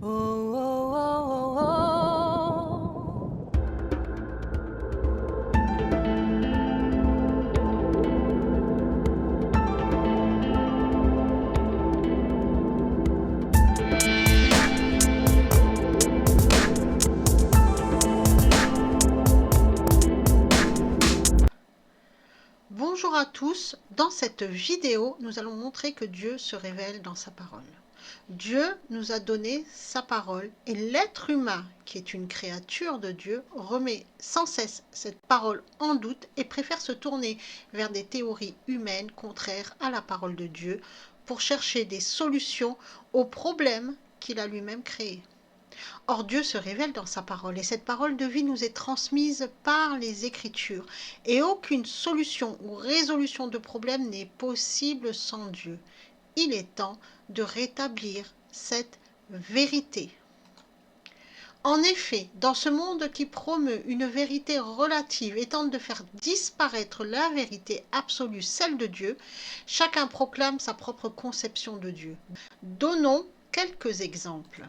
Oh, oh, oh, oh, oh. Bonjour à tous, dans cette vidéo, nous allons montrer que Dieu se révèle dans sa parole. Dieu nous a donné sa parole et l'être humain, qui est une créature de Dieu, remet sans cesse cette parole en doute et préfère se tourner vers des théories humaines contraires à la parole de Dieu pour chercher des solutions aux problèmes qu'il a lui-même créés. Or Dieu se révèle dans sa parole et cette parole de vie nous est transmise par les Écritures et aucune solution ou résolution de problème n'est possible sans Dieu. Il est temps de rétablir cette vérité. En effet, dans ce monde qui promeut une vérité relative et tente de faire disparaître la vérité absolue, celle de Dieu, chacun proclame sa propre conception de Dieu. Donnons quelques exemples.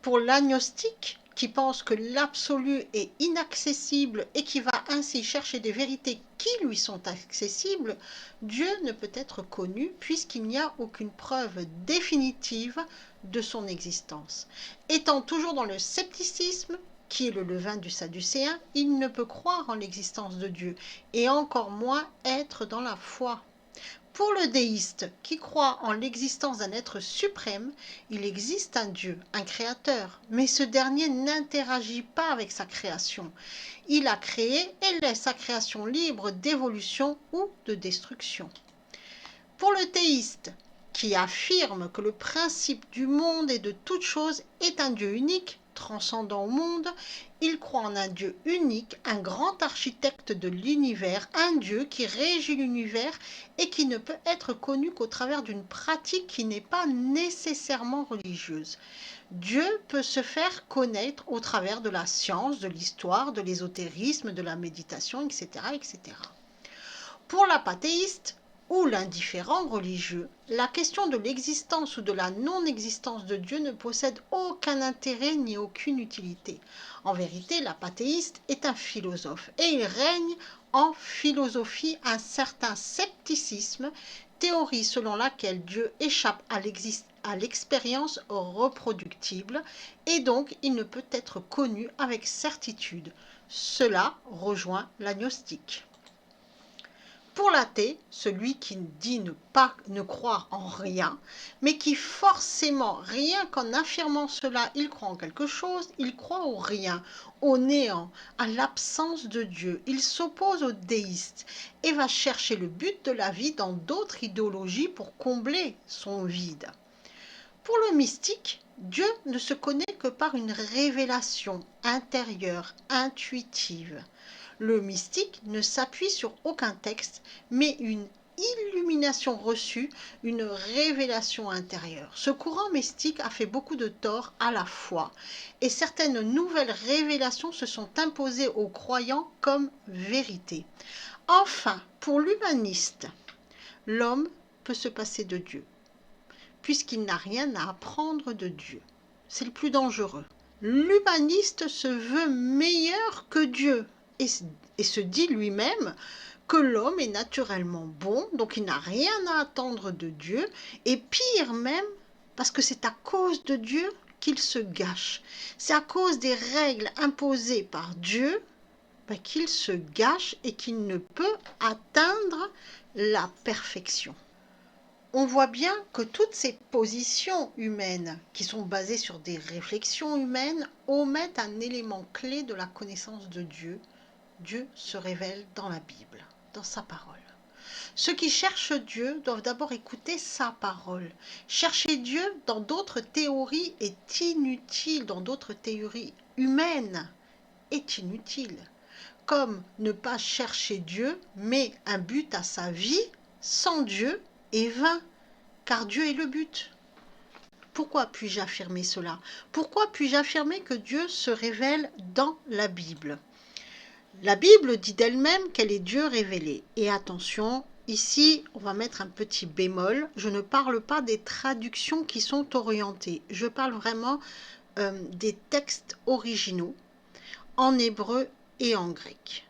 Pour l'agnostique, qui pense que l'absolu est inaccessible et qui va ainsi chercher des vérités qui lui sont accessibles, Dieu ne peut être connu puisqu'il n'y a aucune preuve définitive de son existence. Étant toujours dans le scepticisme, qui est le levain du Sadducéen, il ne peut croire en l'existence de Dieu et encore moins être dans la foi. Pour le déiste qui croit en l'existence d'un être suprême, il existe un Dieu, un créateur, mais ce dernier n'interagit pas avec sa création. Il a créé et laisse sa création libre d'évolution ou de destruction. Pour le théiste qui affirme que le principe du monde et de toute chose est un Dieu unique, transcendant au monde, il croit en un Dieu unique, un grand architecte de l'univers, un Dieu qui régit l'univers et qui ne peut être connu qu'au travers d'une pratique qui n'est pas nécessairement religieuse. Dieu peut se faire connaître au travers de la science, de l'histoire, de l'ésotérisme, de la méditation, etc., etc. Pour l'apathéiste, ou l'indifférent religieux, la question de l'existence ou de la non-existence de Dieu ne possède aucun intérêt ni aucune utilité. En vérité, l'apathéiste est un philosophe et il règne en philosophie un certain scepticisme, théorie selon laquelle Dieu échappe à l'expérience reproductible et donc il ne peut être connu avec certitude. Cela rejoint l'agnostique. Pour l'athée, celui qui dit ne croire en rien, mais qui forcément, rien qu'en affirmant cela, il croit en quelque chose, il croit au rien, au néant, à l'absence de Dieu. Il s'oppose au déiste et va chercher le but de la vie dans d'autres idéologies pour combler son vide. Pour le mystique, Dieu ne se connaît que par une révélation intérieure, intuitive. Le mystique ne s'appuie sur aucun texte, mais une illumination reçue, une révélation intérieure. Ce courant mystique a fait beaucoup de tort à la foi, et certaines nouvelles révélations se sont imposées aux croyants comme vérité. Enfin, pour l'humaniste, l'homme peut se passer de Dieu, puisqu'il n'a rien à apprendre de Dieu. C'est le plus dangereux. L'humaniste se veut meilleur que Dieu et se dit lui-même que l'homme est naturellement bon, donc il n'a rien à attendre de Dieu, et pire même, parce que c'est à cause de Dieu qu'il se gâche. C'est à cause des règles imposées par Dieu qu'il se gâche et qu'il ne peut atteindre la perfection. On voit bien que toutes ces positions humaines, qui sont basées sur des réflexions humaines, omettent un élément clé de la connaissance de Dieu. Dieu se révèle dans la Bible, dans sa parole. Ceux qui cherchent Dieu doivent d'abord écouter sa parole. Chercher Dieu dans d'autres théories est inutile, dans d'autres théories humaines est inutile. Comme ne pas chercher Dieu, mais un but à sa vie, sans Dieu, est vain, car Dieu est le but. Pourquoi puis-je affirmer cela? Pourquoi puis-je affirmer que Dieu se révèle dans la Bible? La Bible dit d'elle-même qu'elle est Dieu révélé. Et attention, ici, on va mettre un petit bémol. Je ne parle pas des traductions qui sont orientées. Je parle vraiment des textes originaux en hébreu et en grec,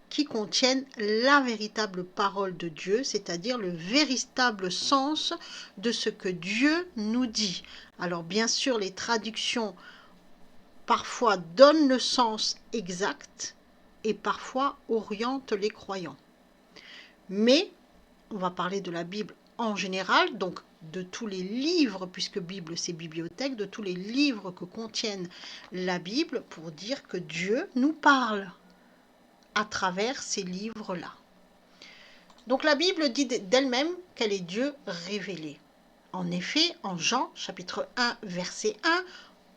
qui contiennent la véritable parole de Dieu, c'est-à-dire le véritable sens de ce que Dieu nous dit. Alors bien sûr, les traductions parfois donnent le sens exact et parfois orientent les croyants. Mais on va parler de la Bible en général, donc de tous les livres, puisque Bible c'est bibliothèque, de tous les livres que contiennent la Bible, pour dire que Dieu nous parle à travers ces livres-là. Donc la Bible dit d'elle-même qu'elle est Dieu révélé. En effet, en Jean chapitre 1 verset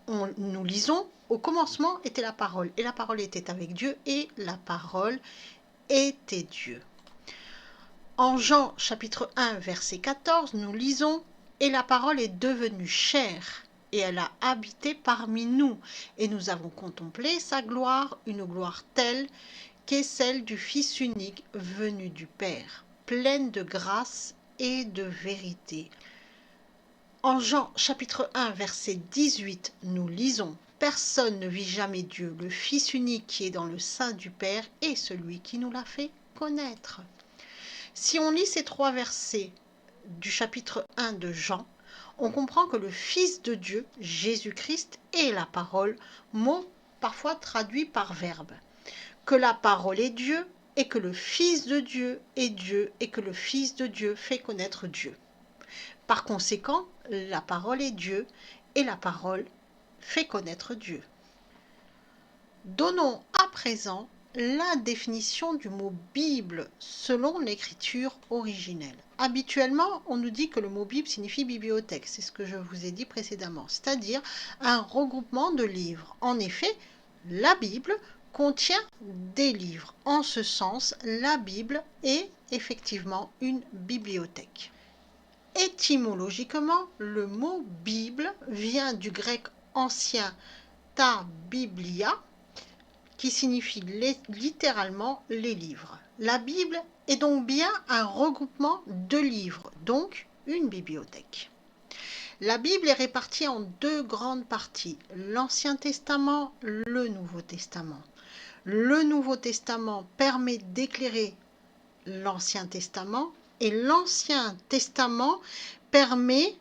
1, nous lisons « Au commencement était la parole, et la parole était avec Dieu, et la parole était Dieu ». En Jean chapitre 1 verset 14, nous lisons « Et la parole est devenue chair, et elle a habité parmi nous, et nous avons contemplé sa gloire, une gloire telle qu'est celle du Fils unique venu du Père, pleine de grâce et de vérité. » En Jean chapitre 1 verset 18, nous lisons « Personne ne vit jamais Dieu, le Fils unique qui est dans le sein du Père est celui qui nous l'a fait connaître. » Si on lit ces 3 versets du chapitre 1 de Jean, on comprend que le Fils de Dieu, Jésus-Christ, est la parole, mot parfois traduit par verbe. Que la parole est Dieu et que le Fils de Dieu est Dieu et que le Fils de Dieu fait connaître Dieu. Par conséquent, la parole est Dieu et la parole fait connaître Dieu. Donnons à présent la définition du mot Bible selon l'écriture originelle. Habituellement, on nous dit que le mot Bible signifie bibliothèque, c'est ce que je vous ai dit précédemment, c'est-à-dire un regroupement de livres. En effet, la Bible contient des livres. En ce sens, la Bible est effectivement une bibliothèque. Étymologiquement, le mot Bible vient du grec ancien ta biblia, qui signifie littéralement les livres. La Bible est donc bien un regroupement de livres, donc une bibliothèque. La Bible est répartie en 2 grandes parties, l'Ancien Testament, le Nouveau Testament. Le Nouveau Testament permet d'éclairer l'Ancien Testament et l'Ancien Testament permet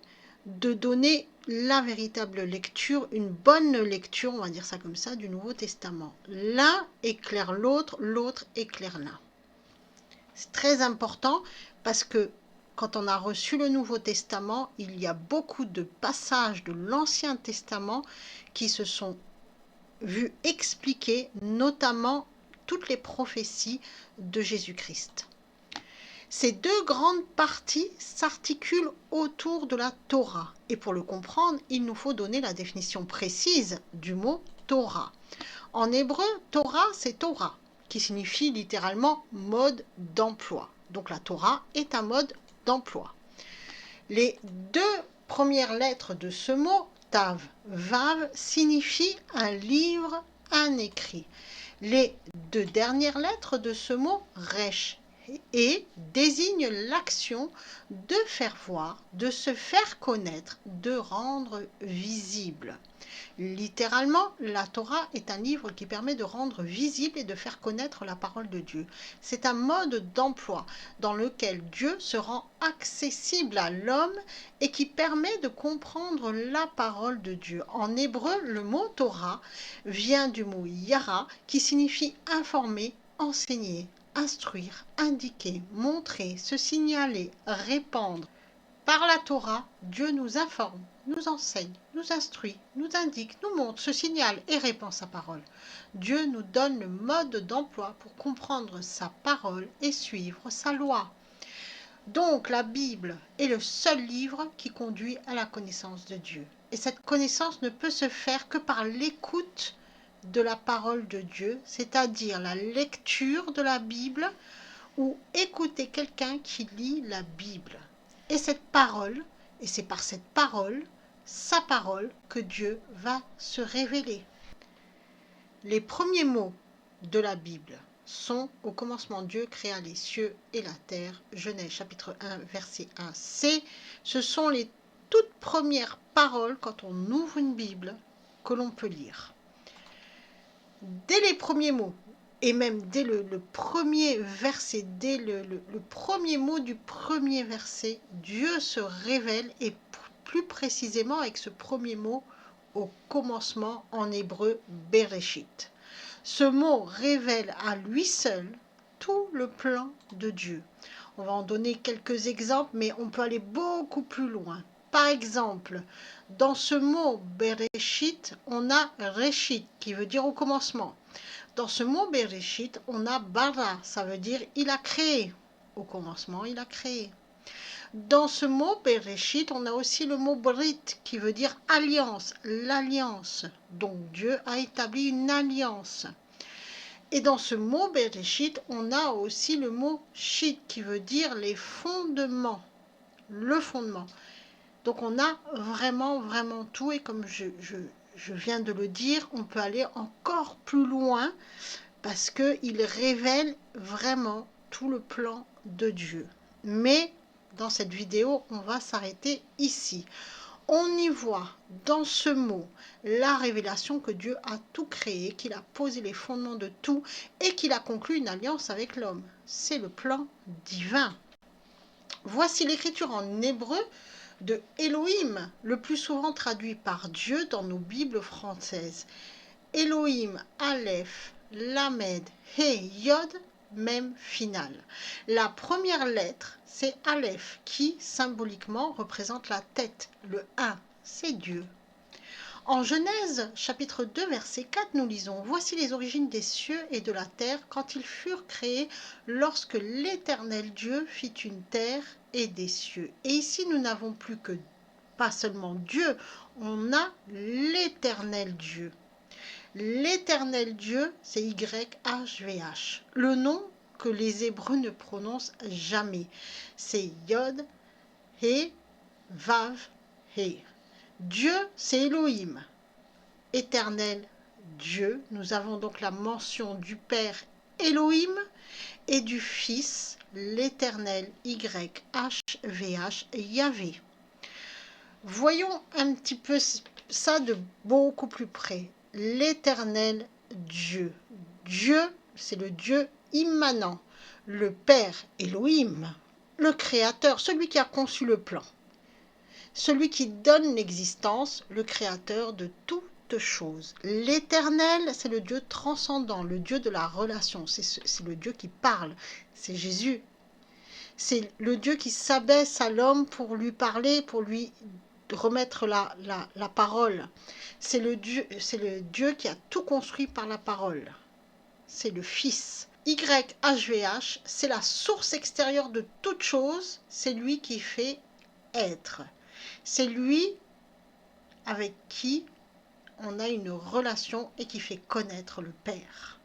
de donner la véritable lecture, une bonne lecture, on va dire ça comme ça, du Nouveau Testament. L'un éclaire l'autre, l'autre éclaire l'un. C'est très important parce que quand on a reçu le Nouveau Testament, il y a beaucoup de passages de l'Ancien Testament qui se sont vus expliquer, notamment toutes les prophéties de Jésus-Christ. Ces 2 grandes parties s'articulent autour de la Torah. Et pour le comprendre, il nous faut donner la définition précise du mot Torah. En hébreu, Torah, c'est Torah, qui signifie littéralement mode d'emploi. Donc la Torah est un mode d'emploi. Les 2 premières lettres de ce mot, Tav, Vav, signifient un livre, un écrit. Les 2 dernières lettres de ce mot, Resh, et désigne l'action de faire voir, de se faire connaître, de rendre visible. Littéralement, la Torah est un livre qui permet de rendre visible et de faire connaître la parole de Dieu. C'est un mode d'emploi dans lequel Dieu se rend accessible à l'homme et qui permet de comprendre la parole de Dieu. En hébreu, le mot Torah vient du mot yara qui signifie informer, enseigner, instruire, indiquer, montrer, se signaler, répandre. Par la Torah, Dieu nous informe, nous enseigne, nous instruit, nous indique, nous montre, se signale et répand sa parole. Dieu nous donne le mode d'emploi pour comprendre sa parole et suivre sa loi. Donc la Bible est le seul livre qui conduit à la connaissance de Dieu. Et cette connaissance ne peut se faire que par l'écoute de la parole de Dieu, c'est-à-dire la lecture de la Bible ou écouter quelqu'un qui lit la Bible. Et cette parole, et c'est par cette parole, sa parole, que Dieu va se révéler. Les premiers mots de la Bible sont « Au commencement Dieu créa les cieux et la terre », Genèse chapitre 1 verset 1c. Ce sont les toute première parole quand on ouvre une Bible que l'on peut lire. Dès les premiers mots, et même dès le premier verset, dès le premier mot du premier verset, Dieu se révèle, et plus précisément avec ce premier mot au commencement en hébreu Bereshit. Ce mot révèle à lui seul tout le plan de Dieu. On va en donner quelques exemples, mais on peut aller beaucoup plus loin. Par exemple, dans ce mot Bereshit, on a Reshit, qui veut dire au commencement. Dans ce mot Bereshit, on a bara, ça veut dire il a créé. Au commencement, il a créé. Dans ce mot Bereshit, on a aussi le mot Brit, qui veut dire alliance, l'alliance. Donc Dieu a établi une alliance. Et dans ce mot Bereshit, on a aussi le mot shit, qui veut dire les fondements, le fondement. Donc on a vraiment tout, et comme je viens de le dire, on peut aller encore plus loin parce qu'il révèle vraiment tout le plan de Dieu. Mais dans cette vidéo, on va s'arrêter ici. On y voit dans ce mot la révélation que Dieu a tout créé, qu'il a posé les fondements de tout et qu'il a conclu une alliance avec l'homme. C'est le plan divin. Voici l'écriture en hébreu de Elohim, le plus souvent traduit par Dieu dans nos Bibles françaises. Elohim, Aleph, Lamed, He, Yod, même finale. La première lettre, c'est Aleph, qui symboliquement représente la tête, le 1, c'est Dieu. En Genèse, chapitre 2, verset 4, nous lisons « Voici les origines des cieux et de la terre quand ils furent créés, lorsque l'Éternel Dieu fit une terre et des cieux. » Et ici, nous n'avons plus que, pas seulement Dieu, on a l'Éternel Dieu. L'Éternel Dieu, c'est YHVH, le nom que les Hébreux ne prononcent jamais. C'est Yod, He, Vav, He. Dieu, c'est Elohim, éternel Dieu. Nous avons donc la mention du Père Elohim et du Fils, l'éternel YHVH, Yahvé. Voyons un petit peu ça de beaucoup plus près. L'éternel Dieu. Dieu, c'est le Dieu immanent, le Père Elohim, le Créateur, celui qui a conçu le plan, celui qui donne l'existence, le Créateur de toutes choses. L'Éternel, c'est le Dieu transcendant, le Dieu de la relation, c'est le Dieu qui parle, c'est Jésus. C'est le Dieu qui s'abaisse à l'homme pour lui parler, pour lui remettre la parole. C'est le Dieu qui a tout construit par la parole. C'est le Fils. YHVH, c'est la source extérieure de toute chose. C'est lui qui fait être. C'est lui avec qui on a une relation et qui fait connaître le Père.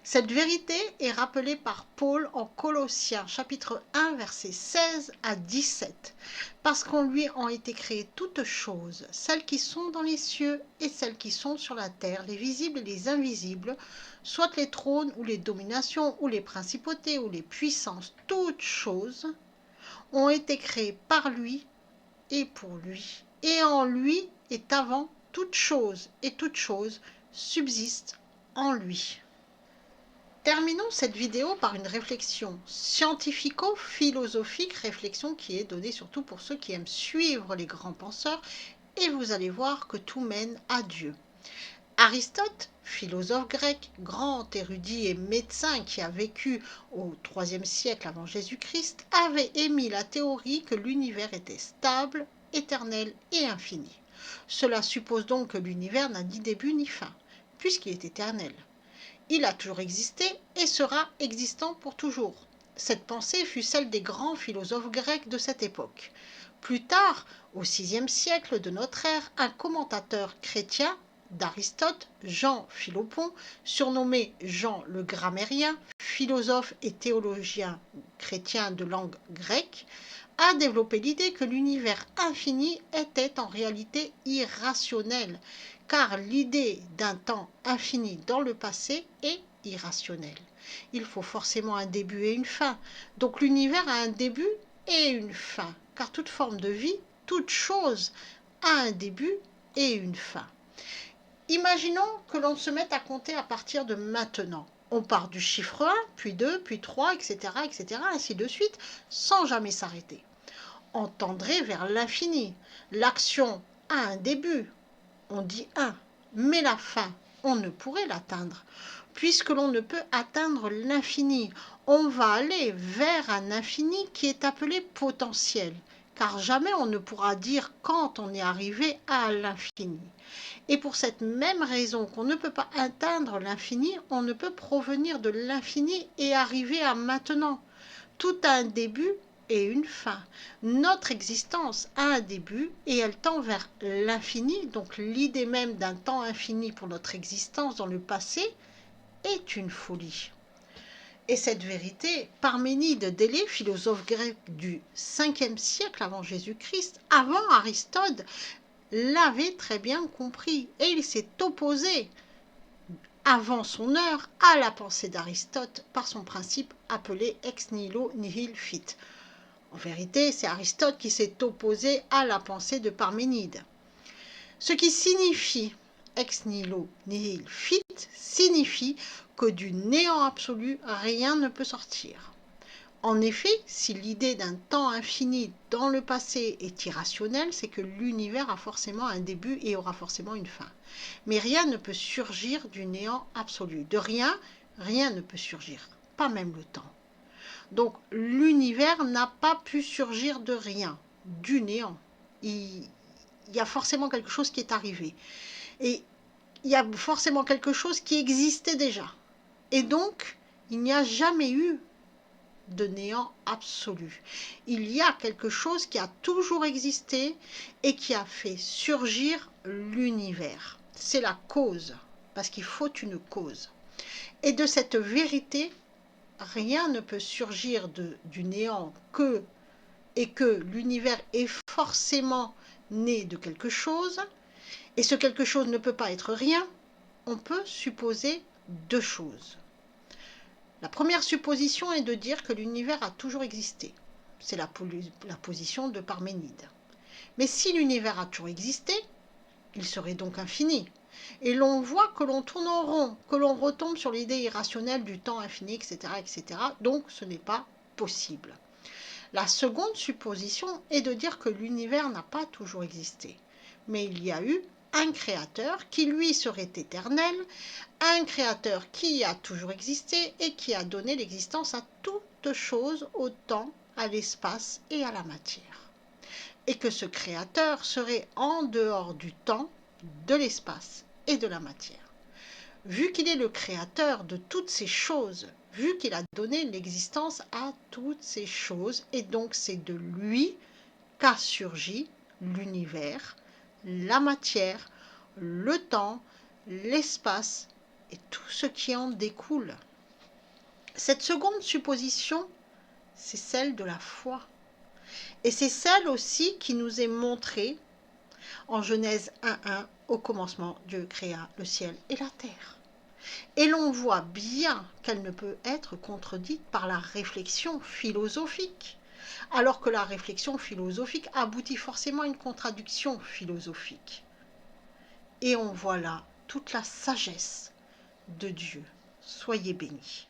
Cette vérité est rappelée par Paul en Colossiens chapitre 1 versets 16 à 17. Parce qu'en lui ont été créées toutes choses, celles qui sont dans les cieux et celles qui sont sur la terre, les visibles et les invisibles, soit les trônes ou les dominations ou les principautés ou les puissances, toutes choses ont été créées par lui et pour lui. Et en lui est avant toute chose, et toute chose subsiste en lui. Terminons cette vidéo par une réflexion scientifico-philosophique, réflexion qui est donnée surtout pour ceux qui aiment suivre les grands penseurs, et vous allez voir que tout mène à Dieu. Aristote, philosophe grec, grand érudit et médecin qui a vécu au IIIe siècle avant Jésus-Christ, avait émis la théorie que l'univers était stable, éternel et infini. Cela suppose donc que l'univers n'a ni début ni fin, puisqu'il est éternel. Il a toujours existé et sera existant pour toujours. Cette pensée fut celle des grands philosophes grecs de cette époque. Plus tard, au VIe siècle de notre ère, un commentateur chrétien d'Aristote, Jean Philopon, surnommé Jean le Grammairien, philosophe et théologien chrétien de langue grecque, a développé l'idée que l'univers infini était en réalité irrationnel, car l'idée d'un temps infini dans le passé est irrationnelle. Il faut forcément un début et une fin. Donc l'univers a un début et une fin, car toute forme de vie, toute chose a un début et une fin. Imaginons que l'on se mette à compter à partir de maintenant. On part du chiffre 1, puis 2, puis 3, etc., etc., ainsi de suite, sans jamais s'arrêter. On tendrait vers l'infini. L'action a un début, on dit 1, mais la fin, on ne pourrait l'atteindre, puisque l'on ne peut atteindre l'infini. On va aller vers un infini qui est appelé potentiel, car jamais on ne pourra dire quand on est arrivé à l'infini. Et pour cette même raison qu'on ne peut pas atteindre l'infini, on ne peut provenir de l'infini et arriver à maintenant. Tout a un début et une fin. Notre existence a un début et elle tend vers l'infini, donc l'idée même d'un temps infini pour notre existence dans le passé est une folie. Et cette vérité, Parménide d'Élée, philosophe grec du 5e siècle avant Jésus-Christ, avant Aristote, l'avait très bien compris et il s'est opposé avant son heure à la pensée d'Aristote par son principe appelé ex nihilo nihil fit. En vérité, c'est Aristote qui s'est opposé à la pensée de Parménide. Ce qui signifie ex nihilo nihil fit signifie que du néant absolu, rien ne peut sortir. En effet, si l'idée d'un temps infini dans le passé est irrationnelle, c'est que l'univers a forcément un début et aura forcément une fin. Mais rien ne peut surgir du néant absolu. De rien, rien ne peut surgir, pas même le temps. Donc l'univers n'a pas pu surgir de rien, du néant. Il y a forcément quelque chose qui est arrivé. Et il y a forcément quelque chose qui existait déjà. Et donc, il n'y a jamais eu de néant absolu. Il y a quelque chose qui a toujours existé et qui a fait surgir l'univers. C'est la cause, parce qu'il faut une cause. Et de cette vérité, rien ne peut surgir du néant et que l'univers est forcément né de quelque chose, et ce quelque chose ne peut pas être rien, on peut supposer deux choses. La première supposition est de dire que l'univers a toujours existé. C'est la position de Parménide. Mais si l'univers a toujours existé, il serait donc infini. Et l'on voit que l'on tourne en rond, que l'on retombe sur l'idée irrationnelle du temps infini, etc., etc. Donc ce n'est pas possible. La seconde supposition est de dire que l'univers n'a pas toujours existé. Mais il y a eu un créateur qui lui serait éternel, un créateur qui a toujours existé et qui a donné l'existence à toute chose, au temps, à l'espace et à la matière. Et que ce créateur serait en dehors du temps, de l'espace et de la matière. Vu qu'il est le créateur de toutes ces choses, vu qu'il a donné l'existence à toutes ces choses, et donc c'est de lui qu'a surgi l'univers, la matière, le temps, l'espace et tout ce qui en découle. Cette seconde supposition, c'est celle de la foi. Et c'est celle aussi qui nous est montrée en Genèse 1.1, au commencement, Dieu créa le ciel et la terre. Et l'on voit bien qu'elle ne peut être contredite par la réflexion philosophique, alors que la réflexion philosophique aboutit forcément à une contradiction philosophique. Et on voit là toute la sagesse de Dieu. Soyez bénis.